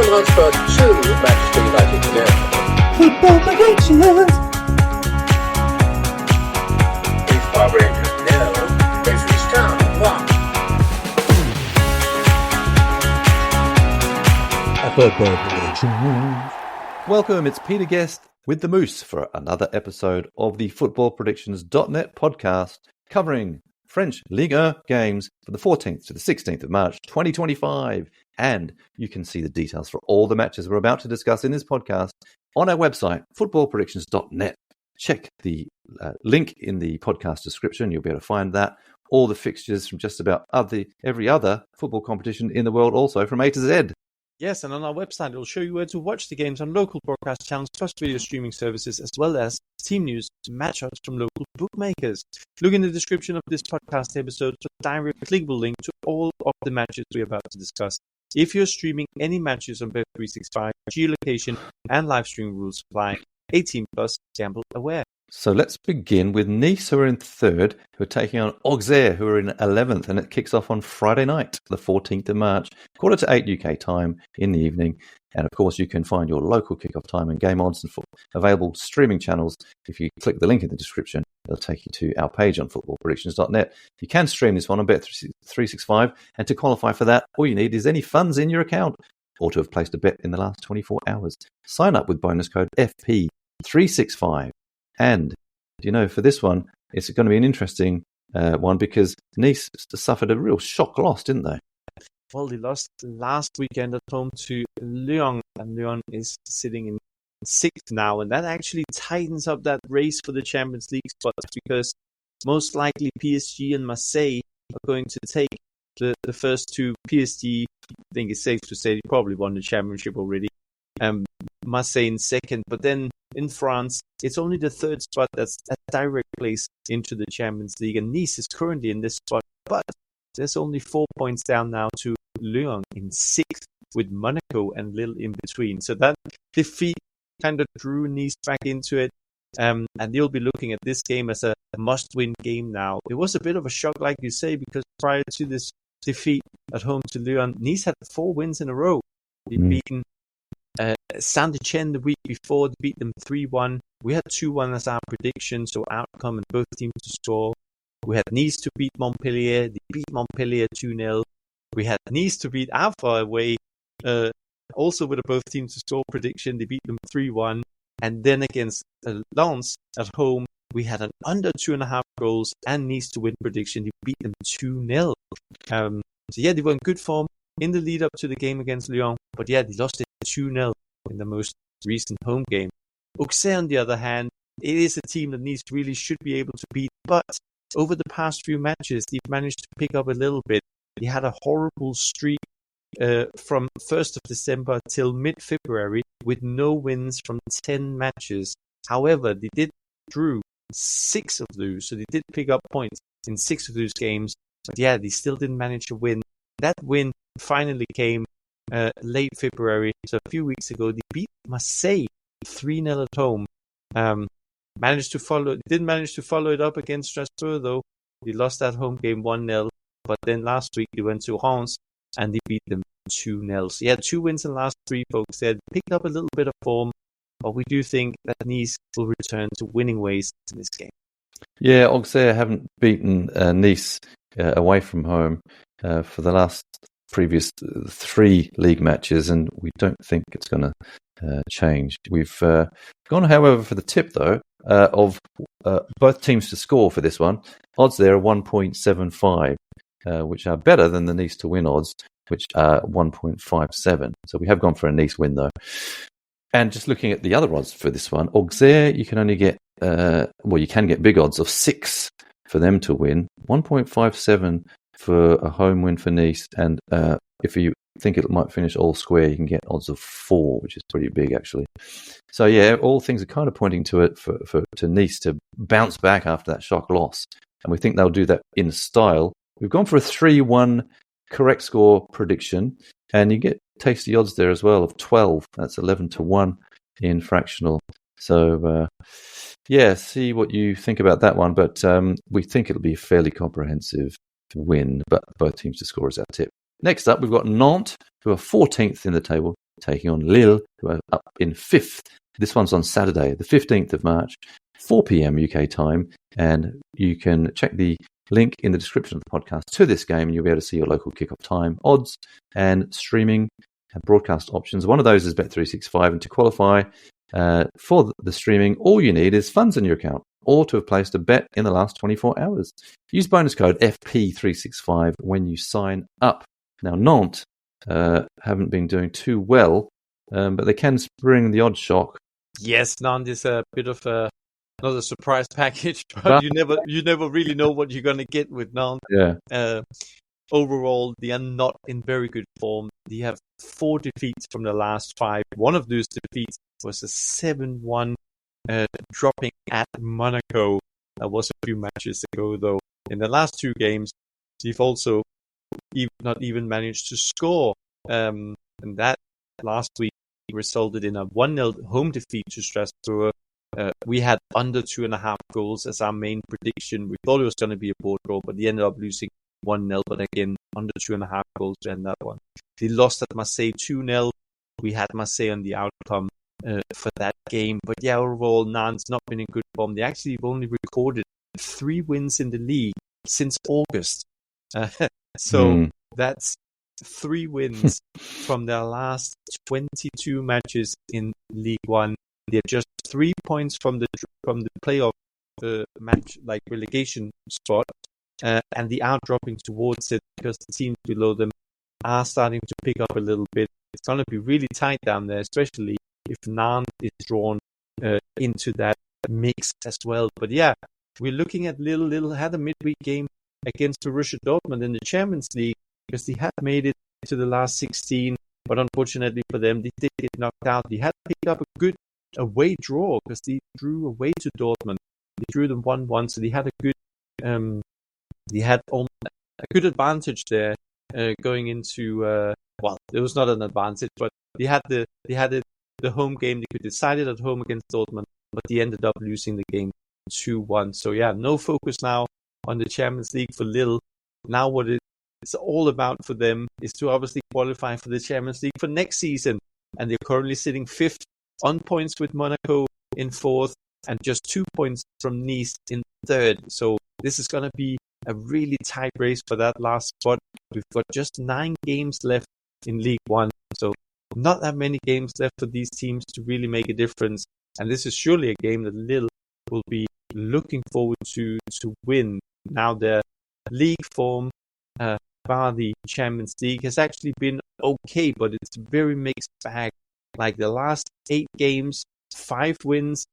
transfer to Manchester United today. Football predictions. If Power Rangers nil, Ipswich Town 1. Football predictions. Welcome, it's Peter Guest with the Moose for another episode of the footballpredictions.net podcast covering French Ligue games for the 14th to the 16th of March 2025. And you can see the details for all the matches we're about to discuss in this podcast on our website, footballpredictions.net. Check the link in the podcast description. You'll be able to find that. All the fixtures from just about every other football competition in the world, also from A to Z. Yes, and on our website, it'll show you where to watch the games on local broadcast channels, plus video streaming services, as well as team news and match odds from local bookmakers. Look in the description of this podcast episode for a direct clickable link to all of the matches we're about to discuss. If you're streaming any matches on Bet365, geolocation and live stream rules apply. 18 plus, gamble aware. So let's begin with Nice, who are in third, who are taking on Auxerre, who are in 11th, and it kicks off on Friday night, the 14th of March, 7:45 UK time in the evening. And of course, you can find your local kickoff time and game odds and available streaming channels. If you click the link in the description, it'll take you to our page on footballpredictions.net. You can stream this one on Bet365, and to qualify for that, all you need is any funds in your account or to have placed a bet in the last 24 hours. Sign up with bonus code FP365. And, for this one, it's going to be an interesting one because Nice suffered a real shock loss, didn't they? Well, they lost last weekend at home to Lyon, and Lyon is sitting in sixth now, and that actually tightens up that race for the Champions League spots because most likely PSG and Marseille are going to take the first two. PSG, I think it's safe to say, they probably won the championship already. Marseille in second, but then in France, it's only the third spot that's a direct place into the Champions League, and Nice is currently in this spot, but there's only 4 points down now to Lyon in sixth with Monaco and Lille in between. So that defeat kind of drew Nice back into it, and they'll be looking at this game as a must-win game now. It was a bit of a shock, like you say, because prior to this defeat at home to Lyon, Nice had 4 wins in a row. They'd beaten Saint-Etienne the week before, they beat them 3-1. We had 2-1 as our prediction, so outcome and both teams to score. We had Nice to beat Montpellier. They beat Montpellier 2-0. We had Nice to beat Alpha away, also with a both teams to score prediction. They beat them 3-1. And then against Lens at home, we had an under 2.5 goals and Nice to win prediction. They beat them 2-0. So yeah, they were in good form in the lead up to the game against Lyon. But yeah, they lost it 2-0 in the most recent home game. Auxerre, on the other hand, it is a team that Nice really should be able to beat, but over the past few matches, they've managed to pick up a little bit. They had a horrible streak from 1st of December till mid-February with no wins from 10 matches. However, they drew 6 of those, so they did pick up points in 6 of those games, but yeah, they still didn't manage to win. That win finally came late February, so a few weeks ago. They beat Marseille 3-0 at home. Didn't manage to follow it up against Strasbourg though. They lost that home game 1-0, but then last week they went to Reims and they beat them 2-0. So yeah, 2 wins in the last 3 folks. They had picked up a little bit of form, but we do think that Nice will return to winning ways in this game. Yeah, Auxerre haven't beaten Nice away from home for the last previous 3 league matches, and we don't think it's going to change. We've gone, however, for the tip, though, of both teams to score for this one. Odds there are 1.75, which are better than the Nice to win odds, which are 1.57. So we have gone for a Nice win, though. And just looking at the other odds for this one, Auxerre, you can only get, you can get big odds of 6 for them to win, 1.57 for a home win for Nice, and if you think it might finish all square, you can get odds of 4, which is pretty big actually. So yeah, all things are kind of pointing to it to Nice to bounce back after that shock loss, and we think they'll do that in style. We've gone for a 3-1 correct score prediction, and you get tasty odds there as well of 12. That's 11-1 in fractional. So see what you think about that one, but we think it'll be a fairly comprehensive win, but both teams to score is our tip. Next up, we've got Nantes, who are 14th in the table, taking on Lille, who are up in 5th. This one's on Saturday, the 15th of March, 4 p.m. UK time, and you can check the link in the description of the podcast to this game, and you'll be able to see your local kickoff time, odds, and streaming and broadcast options. One of those is Bet365, and to qualify for the streaming, all you need is funds in your account or to have placed a bet in the last 24 hours. Use bonus code FP365 when you sign up. Now, Nantes haven't been doing too well, but they can spring the odd shock. Yes, Nantes is a bit of not a surprise package, but you never really know what you're going to get with Nantes. Yeah. Overall, they are not in very good form. They have 4 defeats from the last 5. One of those defeats was a 7-1 dropping at Monaco. That was a few matches ago, though. In the last 2 games, they've also not even managed to score. And that last week resulted in a 1-0 home defeat to Strasbourg. We had under 2.5 goals as our main prediction. We thought it was going to be a board draw, but they ended up losing 1-0. But again, under 2.5 goals to end that one. They lost at Marseille 2-0. We had Marseille on the outcome for that game. But yeah, overall, Nantes not been in good form. They actually have only recorded 3 wins in the league since August. So that's 3 wins from their last 22 matches in League One. They're just 3 points from the playoff match, like relegation spot, and they are dropping towards it because the teams below them are starting to pick up a little bit. It's going to be really tight down there, especially if Nantes is drawn into that mix as well. But yeah, we're looking at Lille had a midweek game against Borussia Dortmund in the Champions League because they had made it to the last 16, but unfortunately for them, they did get knocked out. They had picked up a good away draw because they drew away to Dortmund. They drew them 1-1, so they had a good advantage there going into well, it was not an advantage, but they had the home game. They could decide it at home against Dortmund, but they ended up losing the game 2-1. So yeah, no focus now on the Champions League for Lille. Now what it's all about for them is to obviously qualify for the Champions League for next season, and they're currently sitting 5th on points with Monaco in 4th and just 2 points from Nice in 3rd. So this is going to be a really tight race for that last spot. We've got just 9 games left in League One, so not that many games left for these teams to really make a difference. And this is surely a game that Lille will be looking forward to win. Now their league form, bar the Champions League, has actually been okay, but it's a very mixed bag. Like the last 8 games, 5 wins,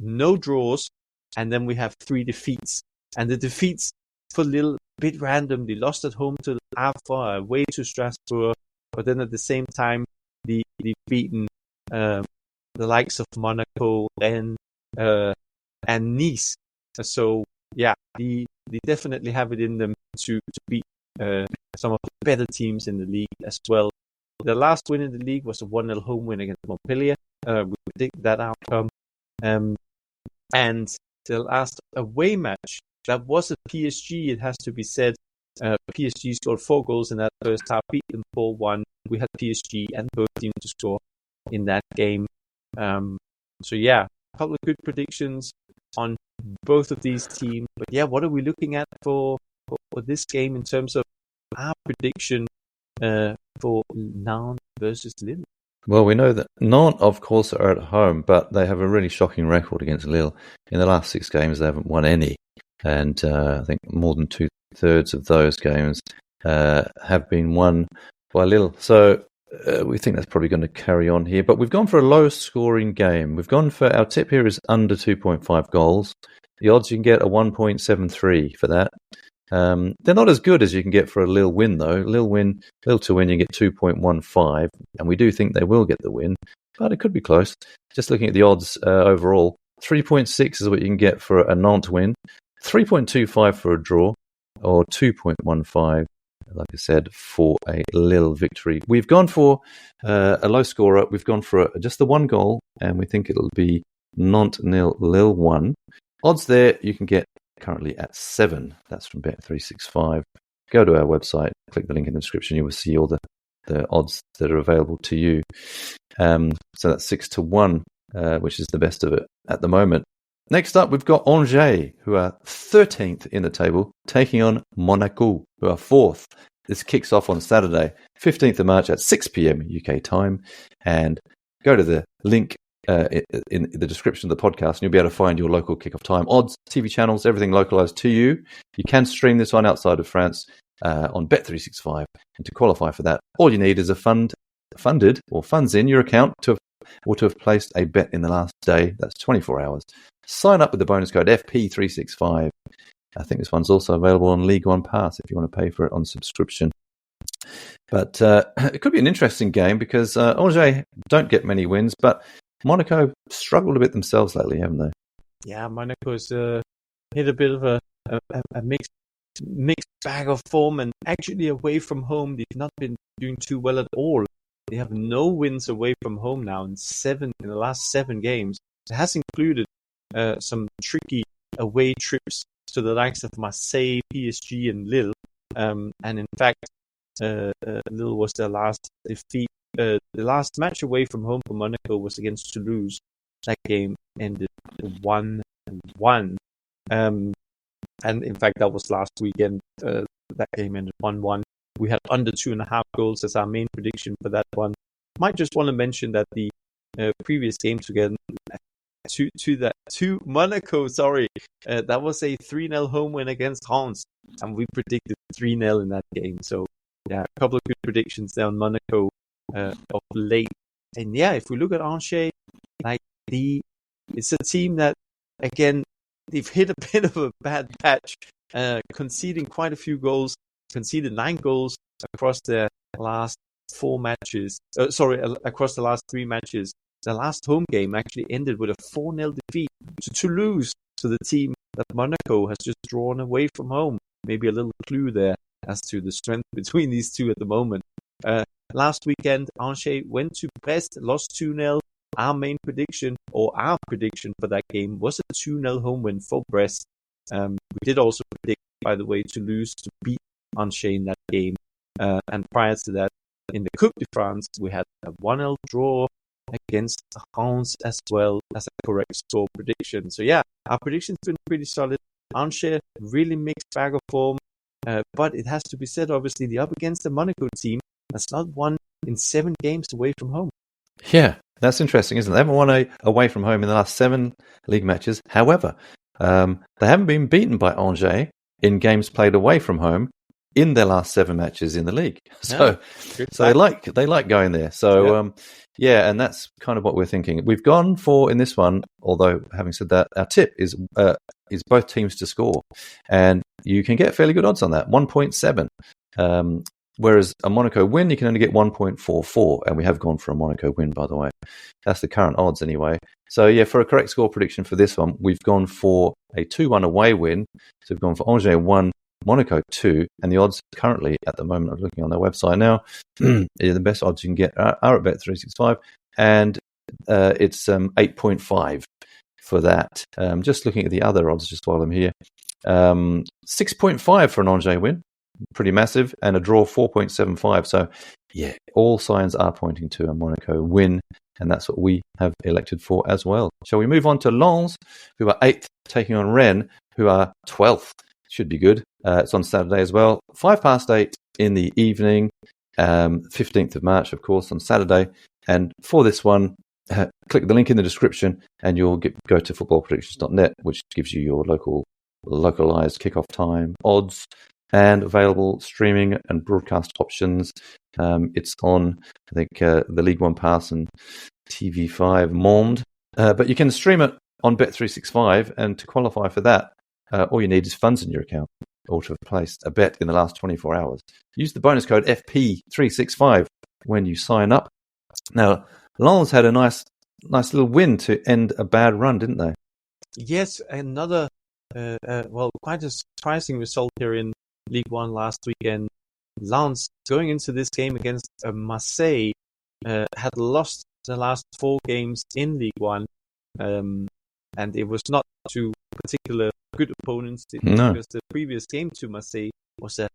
no draws, and then we have 3 defeats. And the defeats for Lille, a bit random. They lost at home to Havre, away to Strasbourg, but then at the same time, they've beaten the likes of Monaco, Rennes, and Nice. So yeah, they definitely have it in them to beat some of the better teams in the league as well. The last win in the league was a 1-0 home win against Montpellier. We predict that outcome. And the last away match, that was a PSG, it has to be said. PSG scored 4 goals in that first half, beat them 4-1. We had PSG and both teams to score in that game. So yeah, a couple of good predictions on both of these teams. But yeah, what are we looking at for this game in terms of our prediction for Nantes versus Lille? Well, we know that Nantes, of course, are at home, but they have a really shocking record against Lille. In the last 6 games, they haven't won any. And I think more than 2/3 of those games have been won by Lille. So we think that's probably going to carry on here. But we've gone for a low-scoring game. We've gone for, our tip here is under 2.5 goals. The odds you can get are 1.73 for that. They're not as good as you can get for a Lille win, though. Lille to win, you get 2.15, and we do think they will get the win, but it could be close. Just looking at the odds overall, 3.6 is what you can get for a Nantes win, 3.25 for a draw, or 2.15, like I said, for a Lille victory. We've gone for a low scorer. We've gone for just the 1 goal, and we think it'll be Nantes 0, Lille 1. Odds there you can get currently at 7. That's from Bet365. Go to our website, click the link in the description. You will see all the the odds that are available to you. So that's 6-1, which is the best of it at the moment. Next up, we've got Angers, who are 13th in the table, taking on Monaco, who are 4th. This kicks off on Saturday, 15th of March at 6 p.m. UK time. And go to the link in the description of the podcast, and you'll be able to find your local kickoff time, odds, TV channels, everything localized to you. You can stream this one outside of France on Bet365. And to qualify for that, all you need is a funds in your account to have placed a bet in the last day. That's 24 hours. Sign up with the bonus code FP365. I think this one's also available on Ligue 1 Pass if you want to pay for it on subscription. But it could be an interesting game because Angers don't get many wins, but Monaco struggled a bit themselves lately, haven't they? Yeah, Monaco's hit a bit of a mixed bag of form, and actually away from home, they've not been doing too well at all. They have no wins away from home now in the last 7 games. It has included some tricky away trips to the likes of Marseille, PSG, and Lille. And in fact, Lille was their last defeat. The last match away from home for Monaco was against Toulouse. That game ended 1-1. And in fact, that was last weekend. That game ended 1-1. We had under 2.5 goals as our main prediction for that one. Might just want to mention that the previous game to Monaco, that was a 3-0 home win against Reims, and we predicted 3-0 in that game. So yeah, a couple of good predictions there on Monaco of late. And yeah, if we look at Angers, it's a team that, again, they've hit a bit of a bad patch, conceding quite a few goals, conceded 9 goals across their last 4 matches. Across the last 3 matches. The last home game actually ended with a 4-0 defeat to Toulouse, to the team that Monaco has just drawn away from home. Maybe a little clue there as to the strength between these two at the moment. Last weekend, Angers went to Brest, lost 2-0. Our prediction for that game was a 2-0 home win for Brest. We did also predict, by the way, Toulouse to beat Angers in that game. And prior to that, in the Coupe de France, we had a 1-0 draw against Reims as well as a correct score prediction. So yeah, our prediction's been pretty solid. Angers, really mixed bag of form. But it has to be said, obviously, they're up against the Monaco team that's not won in 7 games away from home. Yeah, that's interesting, isn't it? They haven't won away from home in the last 7 league matches. However, they haven't been beaten by Angers in games played away from home in their last 7 matches in the league. So they like going there. So yeah, and that's kind of what we're thinking. We've gone for in this one, although having said that, our tip is both teams to score, and you can get fairly good odds on that, 1.7. Whereas a Monaco win, you can only get 1.44, and we have gone for a Monaco win, by the way. That's the current odds anyway. So yeah, for a correct score prediction for this one, we've gone for a 2-1 away win. So we've gone for Angers 1, Monaco 2, and the odds currently at the moment, I'm looking on their website now, the best odds you can get are at Bet365, and it's 8.5 for that. Just looking at the other odds just while I'm here, 6.5 for an Angers win, pretty massive, and a draw 4.75. So yeah, all signs are pointing to a Monaco win, and that's what we have elected for as well. Shall we move on to Lens, who are 8th, taking on Rennes, who are 12th. Should be good. It's on Saturday as well. 8:05 in the evening, 15th of March, of course, on Saturday. And for this one, click the link in the description and you'll go to footballpredictions.net, which gives you your localized kickoff time, odds, and available streaming and broadcast options. It's on, I think, the Ligue 1 Pass and TV5 Monde. But you can stream it on Bet365, and to qualify for that, all you need is funds in your account or to have placed a bet in the last 24 hours. Use the bonus code FP365 when you sign up. Now, Lens had a nice little win to end a bad run, didn't they? Yes, another, quite a surprising result here in Ligue 1 last weekend. Lens, going into this game against Marseille, had lost the last 4 games in Ligue 1, and it was not to particular good opponents, because the previous game to Marseille was a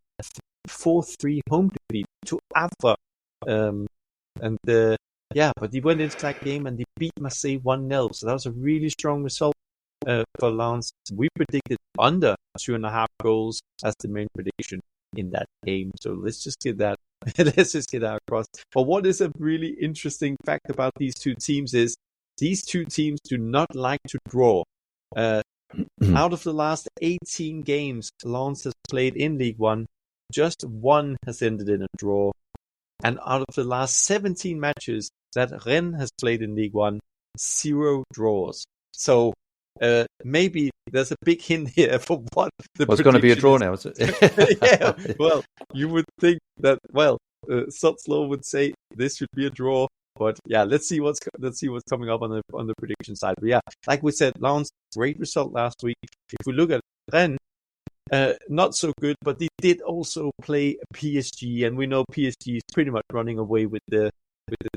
4-3 home defeat to Havre. But he went into that game and they beat Marseille 1-0. So that was a really strong result for Lens. We predicted under 2.5 goals as the main prediction in that game. So let's just get that across. But what is a really interesting fact about these two teams is these two teams do not like to draw. Out of the last 18 games Lens has played in League One, just one has ended in a draw. And out of the last 17 matches that Rennes has played in League One, 0 draws. So maybe there's a big hint here for what the it's going to be a draw now, is it? Yeah, well, you would think that, Sutzlow would say this should be a draw. But yeah, let's see what's coming up on the prediction side. But yeah, like we said, Lens, great result last week. If we look at Rennes, not so good, but they did also play PSG, and we know PSG is pretty much running away with the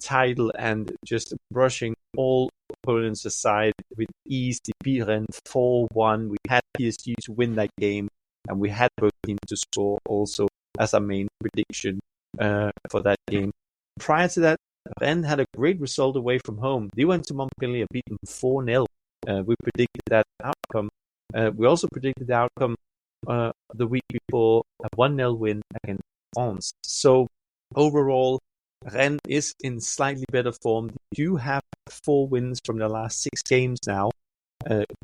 title and just brushing all opponents aside with ease. They beat Rennes 4-1. We had PSG to win that game, and we had both teams to score also as our main prediction for that game. Prior to that, Rennes had a great result away from home. They went to Montpellier, beat them 4-0. We predicted that outcome. We also predicted the outcome the week before, a 1-0 win against Lens. So overall, Rennes is in slightly better form. They do have 4 wins from the last 6 games now.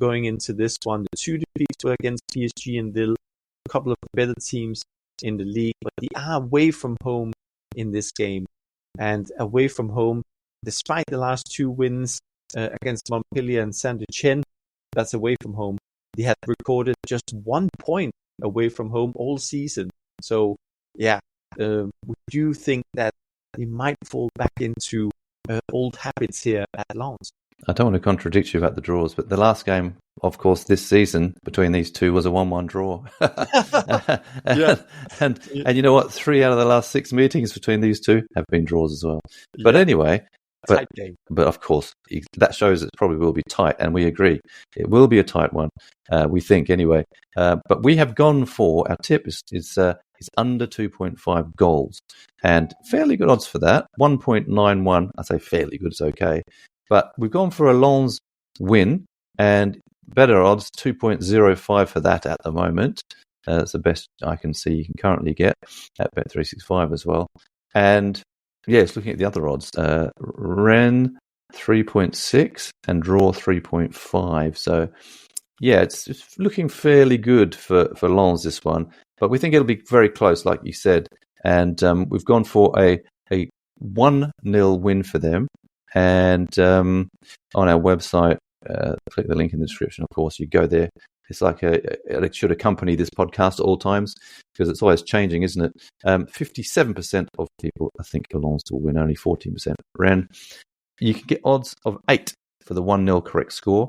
Going into this one, the 2 defeats were against PSG and Lille, a couple of better teams in the league, but they are away from home in this game. And away from home, despite the last 2 wins against Montpellier and Saint-Etienne, that's away from home, they had recorded just 1 point away from home all season. So, yeah, we do think that they might fall back into old habits here at Lens. I don't want to contradict you about the draws, but the last game, of course, this season between these two was a 1-1 draw. and you know what? 3 out of the last 6 meetings between these two have been draws as well. Yeah. But anyway, tight game. But of course, that shows it probably will be tight, and we agree it will be a tight one. We think anyway. But we have gone for our tip is under 2.5 goals, and fairly good odds for that. 1.91. I say fairly good. It's okay. But we've gone for a Lens win, and better odds, 2.05 for that at the moment. That's the best I can see you can currently get at Bet365 as well. And yes, looking at the other odds, Rennes 3.6 and draw 3.5. So yeah, it's looking fairly good for Lens, this one. But we think it'll be very close, like you said. And we've gone for a 1-0 win for them. And on our website, click the link in the description, of course, you go there. It's like it should accompany this podcast at all times, because it's always changing, isn't it? 57% of people, I think, Lens will win, only 14% Rennes. You can get odds of 8 for the 1-0 correct score,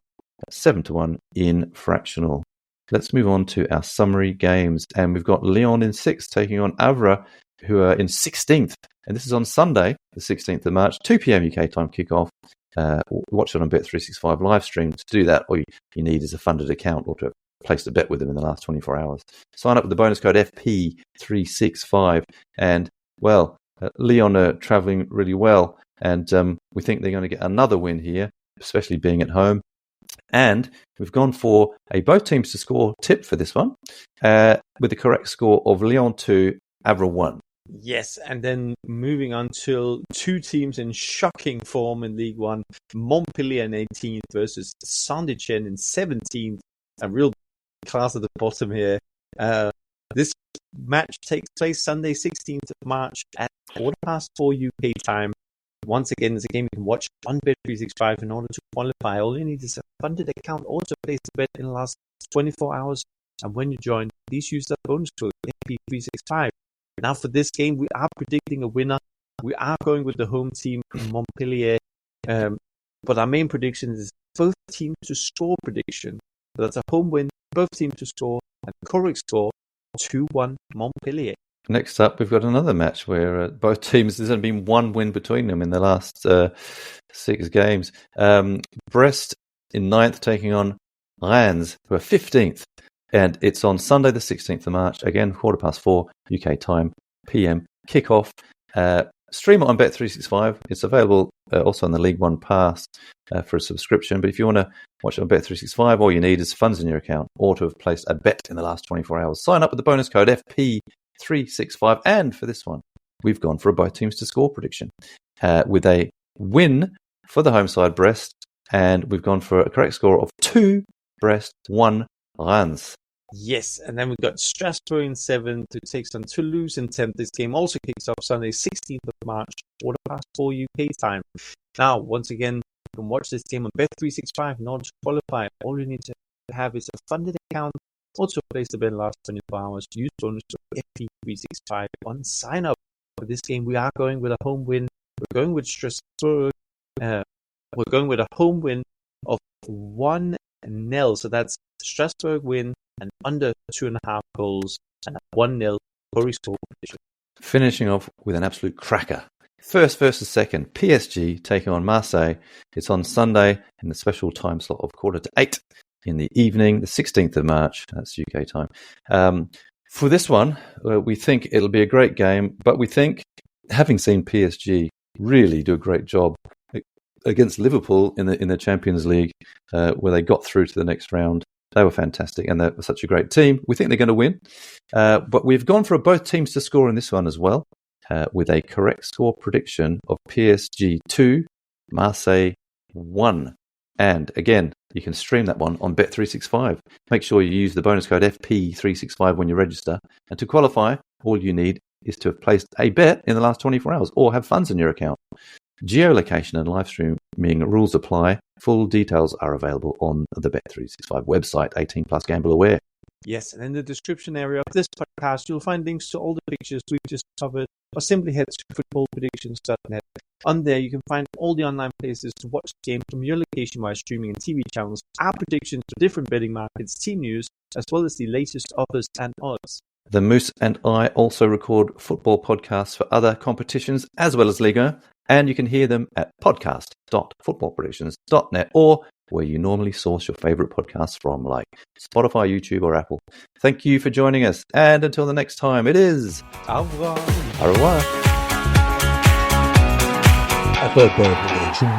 7-1 in fractional. Let's move on to our summary games. And we've got Lyon in 6th taking on Havre, who are in 16th. And this is on Sunday, the 16th of March, 2 p.m. UK time kickoff. Watch it on Bet365 live stream. To do that, all you need is a funded account or to place a bet with them in the last 24 hours. Sign up with the bonus code FP365. And, well, Lyon are travelling really well. And we think they're going to get another win here, especially being at home. And we've gone for a both teams to score tip for this one, with the correct score of Lyon 2, Havre 1. Yes, and then moving on to 2 teams in shocking form in League One, Montpellier in 18th versus Saint-Etienne in 17th. A real class at the bottom here. This match takes place Sunday, 16th of March at 4:04 UK time. Once again, it's a game you can watch on Bet365 in order to qualify. All you need is a funded account or to place the bet in the last 24 hours. And when you join, please use that bonus code FP365. Now for this game, we are predicting a winner. We are going with the home team, Montpellier. But our main prediction is both teams to score prediction. So that's a home win, both teams to score, and correct score, 2-1 Montpellier. Next up, we've got another match where both teams, there's only been 1 win between them in the last 6 games. Brest in 9th taking on Rennes, who are 15th. And it's on Sunday, the 16th of March, again, 4:15 UK time, PM, kickoff. stream it on Bet365. It's available also on the League One Pass for a subscription. But if you want to watch it on Bet365, all you need is funds in your account or to have placed a bet in the last 24 hours. Sign up with the bonus code FP365. And for this one, we've gone for a both teams to score prediction with a win for the home side, Brest, and we've gone for a correct score of 2 Brest, 1 Reims. Yes, and then we've got Strasbourg in 7 to take on Toulouse in 10th. This game also kicks off Sunday, 16th of March, 4:04 UK time. Now, once again, you can watch this game on Bet365 in order to qualify. All you need to have is a funded account. Also, place the bet in the last 24 hours. Use bonus code FP365 on sign up. For this game, we are going with a home win. We're going with Strasbourg. We're going with a home win of 1-0. So that's Strasbourg win and under 2.5 goals and a 1-0 Corey score prediction. Finishing off with an absolute cracker. First versus second, PSG taking on Marseille. It's on Sunday in the special time slot of 7:45 in the evening, the 16th of March. That's UK time. For this one, we think it'll be a great game, but we think, having seen PSG really do a great job against Liverpool in the Champions League, where they got through to the next round. They were fantastic, and they're such a great team. We think they're going to win. But we've gone for both teams to score in this one as well, with a correct score prediction of PSG 2, Marseille 1. And again, you can stream that one on Bet365. Make sure you use the bonus code FP365 when you register. And to qualify, all you need is to have placed a bet in the last 24 hours or have funds in your account. Geolocation and live streaming rules apply. Full details are available on the Bet365 website. 18 plus, gamble aware. Yes, and in the description area of this podcast, you'll find links to all the pictures we've just covered, or simply head to footballpredictions.net. On there, you can find all the online places to watch the game from your location via streaming and TV channels, our predictions for different betting markets, team news, as well as the latest offers and odds. The Moose and I also record football podcasts for other competitions as well as Ligue, and you can hear them at podcast.footballpredictions.net or where you normally source your favorite podcasts from, like Spotify, YouTube, or Apple. Thank you for joining us, and until the next time, it is Au revoir. Au revoir. A football prediction.